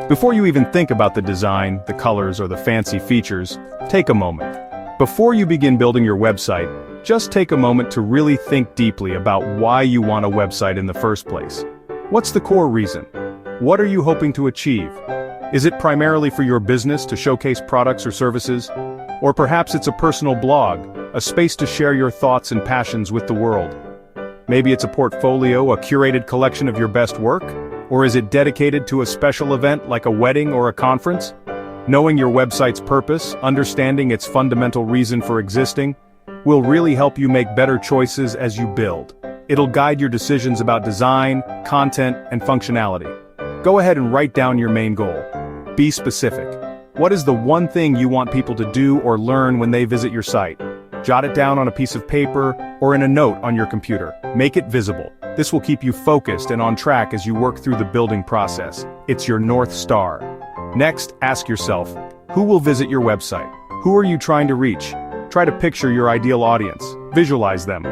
Before you even think about the design, the colors, or the fancy features, take a moment. Before you begin building your website, just take a moment to really think deeply about why you want a website in the first place. What's the core reason? What are you hoping to achieve? Is it primarily for your business to showcase products or services? Or perhaps it's a personal blog, a space to share your thoughts and passions with the world. Maybe it's a portfolio, a curated collection of your best work? Or is it dedicated to a special event like a wedding or a conference? Knowing your website's purpose, understanding its fundamental reason for existing, will really help you make better choices as you build. It'll guide your decisions about design, content, and functionality. Go ahead and write down your main goal. Be specific. What is the one thing you want people to do or learn when they visit your site? Jot it down on a piece of paper or in a note on your computer. Make it visible. This will keep you focused and on track as you work through the building process. It's your North Star. Next, ask yourself, who will visit your website? Who are you trying to reach? Try to picture your ideal audience. Visualize them.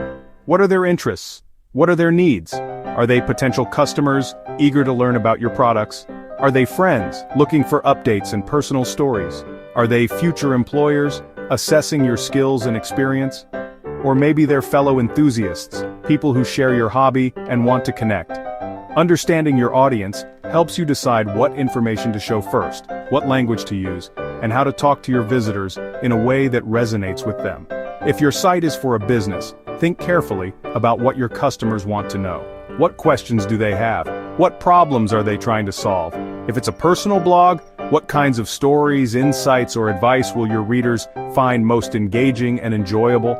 What are their interests? What are their needs? Are they potential customers, eager to learn about your products? Are they friends, looking for updates and personal stories? Are they future employers, assessing your skills and experience? Or maybe they're fellow enthusiasts, people who share your hobby and want to connect. Understanding your audience helps you decide what information to show first, what language to use, and how to talk to your visitors in a way that resonates with them. If your site is for a business, think carefully about what your customers want to know. What questions do they have? What problems are they trying to solve? If it's a personal blog, what kinds of stories, insights, or advice will your readers find most engaging and enjoyable?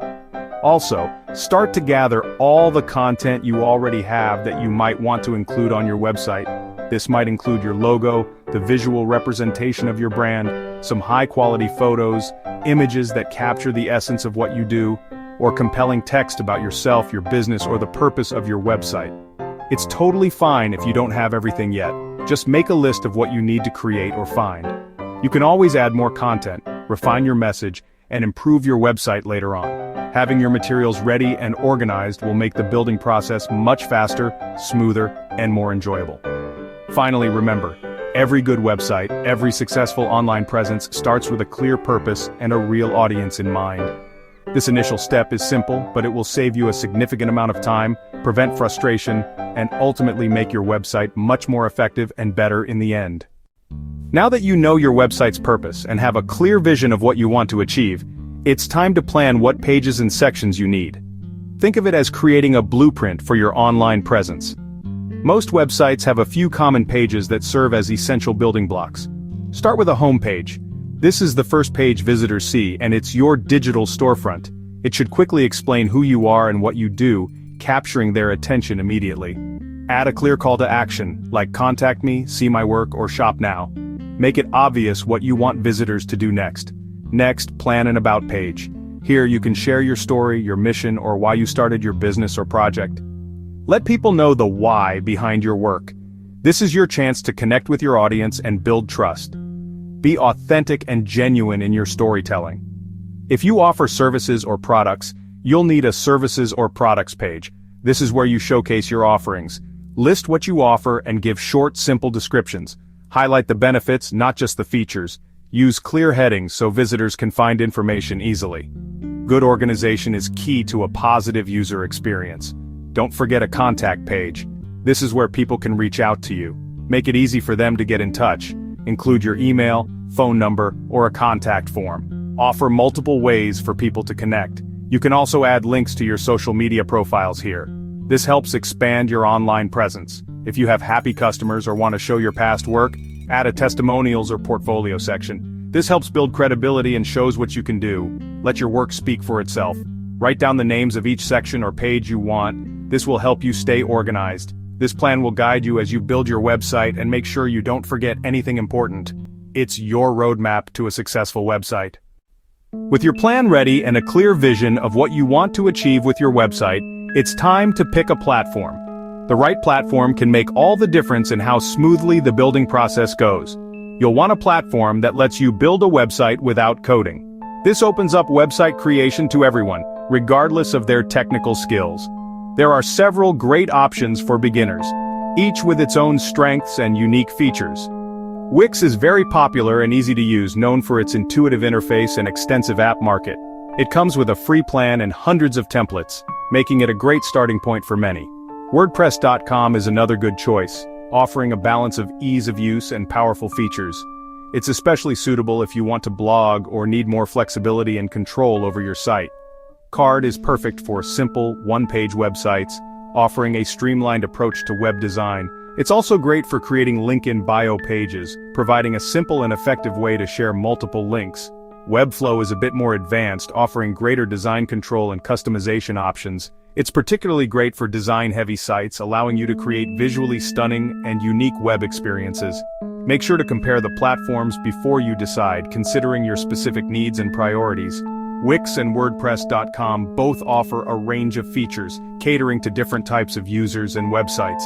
Also, start to gather all the content you already have that you might want to include on your website. This might include your logo, the visual representation of your brand, some high-quality photos, images that capture the essence of what you do, or compelling text about yourself, your business, or the purpose of your website. It's totally fine if you don't have everything yet. Just make a list of what you need to create or find. You can always add more content, refine your message, and improve your website later on. Having your materials ready and organized will make the building process much faster, smoother, and more enjoyable. Finally, remember, every good website, every successful online presence starts with a clear purpose and a real audience in mind. This initial step is simple, but it will save you a significant amount of time, prevent frustration, and ultimately make your website much more effective and better in the end. Now that you know your website's purpose and have a clear vision of what you want to achieve, it's time to plan what pages and sections you need. Think of it as creating a blueprint for your online presence. Most websites have a few common pages that serve as essential building blocks. Start with a home page. This is the first page visitors see, and it's your digital storefront. It should quickly explain who you are and what you do, capturing their attention immediately. Add a clear call to action, like contact me, see my work, or shop now. Make it obvious what you want visitors to do next. Next, plan an about page. Here you can share your story, your mission, or why you started your business or project. Let people know the why behind your work. This is your chance to connect with your audience and build trust. Be authentic and genuine in your storytelling. If you offer services or products, you'll need a services or products page. This is where you showcase your offerings. List what you offer and give short, simple descriptions. Highlight the benefits, not just the features. Use clear headings so visitors can find information easily. Good organization is key to a positive user experience. Don't forget a contact page. This is where people can reach out to you. Make it easy for them to get in touch. Include your email, phone number, or a contact form. Offer multiple ways for people to connect. You can also add links to your social media profiles here. This helps expand your online presence. If you have happy customers or want to show your past work, add a testimonials or portfolio section. This helps build credibility and shows what you can do. Let your work speak for itself. Write down the names of each section or page you want. This will help you stay organized. This plan will guide you as you build your website and make sure you don't forget anything important. It's your roadmap to a successful website. With your plan ready and a clear vision of what you want to achieve with your website, it's time to pick a platform. The right platform can make all the difference in how smoothly the building process goes. You'll want a platform that lets you build a website without coding. This opens up website creation to everyone, regardless of their technical skills. There are several great options for beginners, each with its own strengths and unique features. Wix is very popular and easy to use, known for its intuitive interface and extensive app market. It comes with a free plan and hundreds of templates, making it a great starting point for many. WordPress.com is another good choice, offering a balance of ease of use and powerful features. It's especially suitable if you want to blog or need more flexibility and control over your site. Card is perfect for simple, one-page websites, offering a streamlined approach to web design. It's also great for creating link in bio pages, providing a simple and effective way to share multiple links. Webflow is a bit more advanced, offering greater design control and customization options. It's particularly great for design-heavy sites, allowing you to create visually stunning and unique web experiences. Make sure to compare the platforms before you decide, considering your specific needs and priorities. Wix and WordPress.com both offer a range of features, catering to different types of users and websites.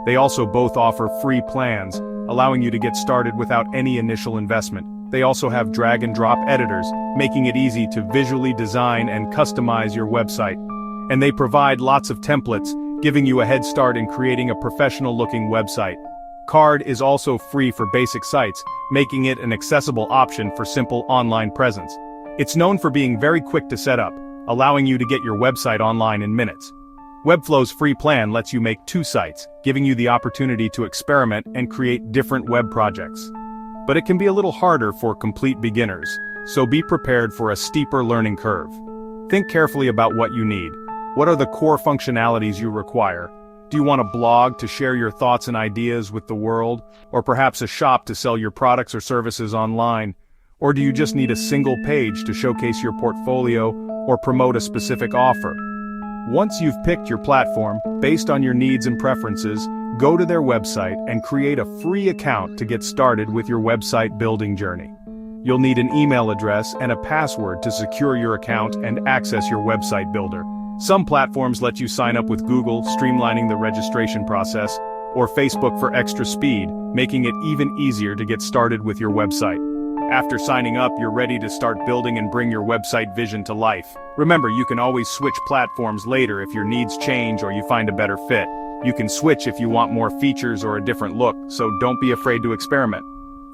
They also both offer free plans, allowing you to get started without any initial investment. They also have drag-and-drop editors, making it easy to visually design and customize your website. And they provide lots of templates, giving you a head start in creating a professional-looking website. Card is also free for basic sites, making it an accessible option for simple online presence. It's known for being very quick to set up, allowing you to get your website online in minutes. Webflow's free plan lets you make 2 sites, giving you the opportunity to experiment and create different web projects. But it can be a little harder for complete beginners, so be prepared for a steeper learning curve. Think carefully about what you need. What are the core functionalities you require? Do you want a blog to share your thoughts and ideas with the world, or perhaps a shop to sell your products or services online? Or do you just need a single page to showcase your portfolio or promote a specific offer? Once you've picked your platform, based on your needs and preferences, go to their website and create a free account to get started with your website building journey. You'll need an email address and a password to secure your account and access your website builder. Some platforms let you sign up with Google, streamlining the registration process, or Facebook for extra speed, making it even easier to get started with your website. After signing up, you're ready to start building and bring your website vision to life. Remember, you can always switch platforms later if your needs change or you find a better fit. You can switch if you want more features or a different look, so don't be afraid to experiment.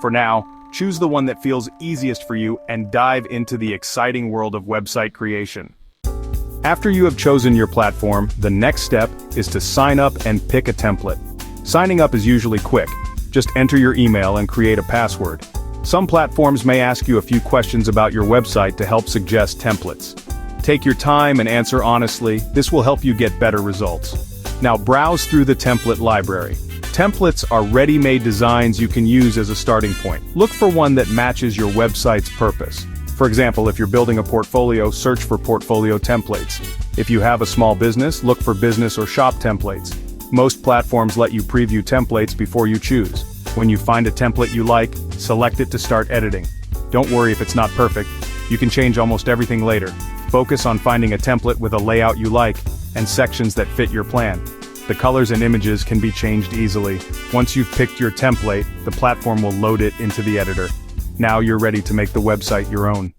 For now, choose the one that feels easiest for you and dive into the exciting world of website creation. After you have chosen your platform, the next step is to sign up and pick a template. Signing up is usually quick. Just enter your email and create a password. Some platforms may ask you a few questions about your website to help suggest templates. Take your time and answer honestly. This will help you get better results. Now browse through the template library. Templates are ready-made designs you can use as a starting point. Look for one that matches your website's purpose. For example, if you're building a portfolio, search for portfolio templates. If you have a small business, look for business or shop templates. Most platforms let you preview templates before you choose. When you find a template you like, select it to start editing. Don't worry if it's not perfect. You can change almost everything later. Focus on finding a template with a layout you like and sections that fit your plan. The colors and images can be changed easily. Once you've picked your template, the platform will load it into the editor. Now you're ready to make the website your own.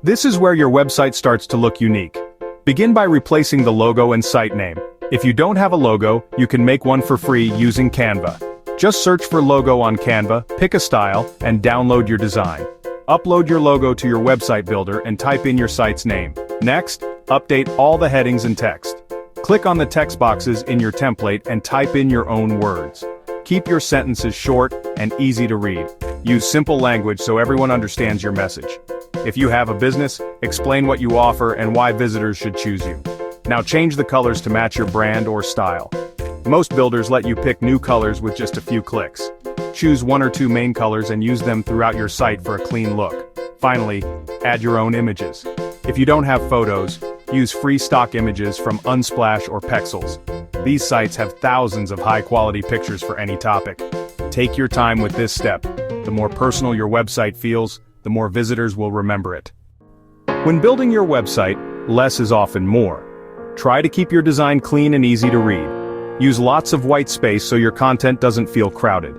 This is where your website starts to look unique. Begin by replacing the logo and site name. If you don't have a logo, you can make one for free using Canva. Just search for logo on Canva, pick a style, and download your design. Upload your logo to your website builder and type in your site's name. Next, update all the headings and text. Click on the text boxes in your template and type in your own words. Keep your sentences short and easy to read. Use simple language so everyone understands your message. If you have a business, explain what you offer and why visitors should choose you. Now change the colors to match your brand or style. Most builders let you pick new colors with just a few clicks. Choose 1 or 2 main colors and use them throughout your site for a clean look. Finally, add your own images. If you don't have photos, use free stock images from Unsplash or Pexels. These sites have thousands of high-quality pictures for any topic. Take your time with this step. The more personal your website feels, the more visitors will remember it. When building your website, less is often more. Try to keep your design clean and easy to read. Use lots of white space so your content doesn't feel crowded.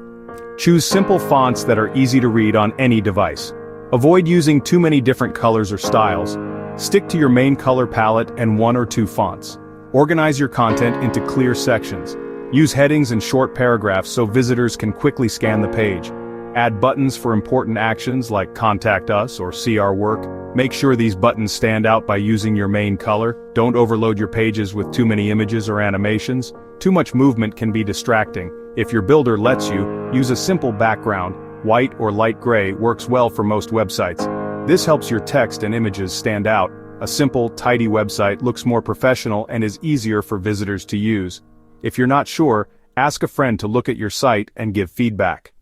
Choose simple fonts that are easy to read on any device. Avoid using too many different colors or styles. Stick to your main color palette and 1 or 2 fonts. Organize your content into clear sections. Use headings and short paragraphs so visitors can quickly scan the page. Add buttons for important actions like Contact Us or See Our Work. Make sure these buttons stand out by using your main color. Don't overload your pages with too many images or animations. Too much movement can be distracting. If your builder lets you, use a simple background. White or light gray works well for most websites. This helps your text and images stand out. A simple, tidy website looks more professional and is easier for visitors to use. If you're not sure, ask a friend to look at your site and give feedback.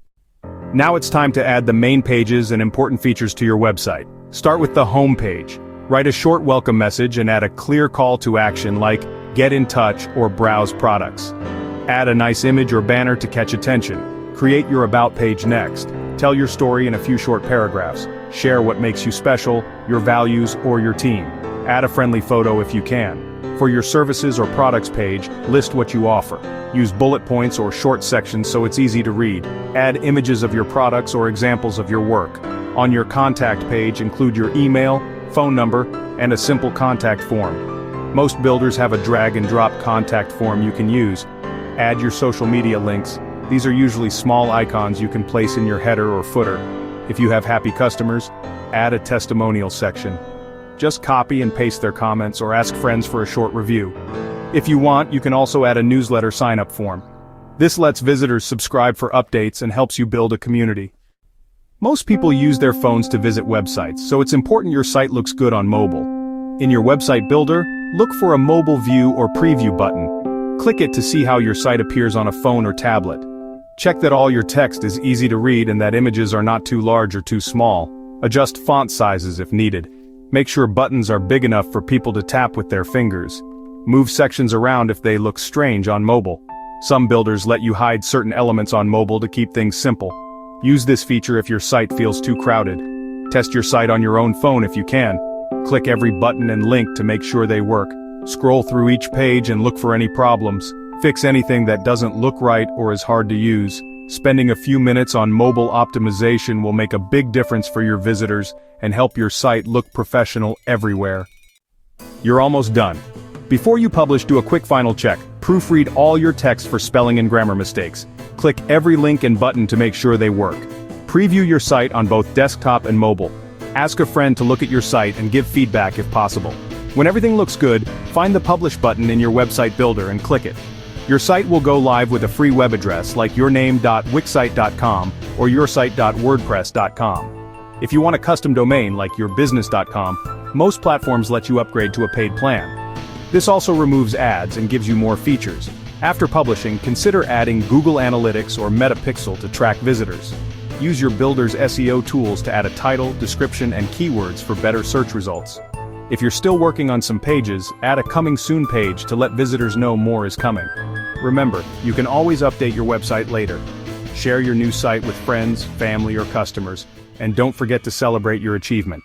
Now it's time to add the main pages and important features to your website. Start with the home page. Write a short welcome message and add a clear call to action like get in touch or browse products. Add a nice image or banner to catch attention. Create your about page next. Tell your story in a few short paragraphs. Share what makes you special, your values, or your team. Add a friendly photo if you can. For your services or products page, list what you offer. Use bullet points or short sections so it's easy to read. Add images of your products or examples of your work. On your contact page, include your email, phone number, and a simple contact form. Most builders have a drag and drop contact form you can use. Add your social media links. These are usually small icons you can place in your header or footer. If you have happy customers, add a testimonial section. Just copy and paste their comments or ask friends for a short review. If you want, you can also add a newsletter sign-up form. This lets visitors subscribe for updates and helps you build a community. Most people use their phones to visit websites, so it's important your site looks good on mobile. In your website builder, look for a mobile view or preview button. Click it to see how your site appears on a phone or tablet. Check that all your text is easy to read and that images are not too large or too small. Adjust font sizes if needed. Make sure buttons are big enough for people to tap with their fingers. Move sections around if they look strange on mobile. Some builders let you hide certain elements on mobile to keep things simple. Use this feature if your site feels too crowded. Test your site on your own phone if you can. Click every button and link to make sure they work. Scroll through each page and look for any problems. Fix anything that doesn't look right or is hard to use. Spending a few minutes on mobile optimization will make a big difference for your visitors and help your site look professional everywhere. You're almost done. Before you publish, do a quick final check. Proofread all your text for spelling and grammar mistakes. Click every link and button to make sure they work. Preview your site on both desktop and mobile. Ask a friend to look at your site and give feedback if possible. When everything looks good, find the Publish button in your website builder and click it. Your site will go live with a free web address like yourname.wixsite.com or yoursite.wordpress.com. If you want a custom domain like yourbusiness.com, most platforms let you upgrade to a paid plan. This also removes ads and gives you more features. After publishing, consider adding Google Analytics or Metapixel to track visitors. Use your builder's SEO tools to add a title, description, and keywords for better search results. If you're still working on some pages, add a Coming Soon page to let visitors know more is coming. Remember, you can always update your website later. Share your new site with friends, family, or customers, and don't forget to celebrate your achievement.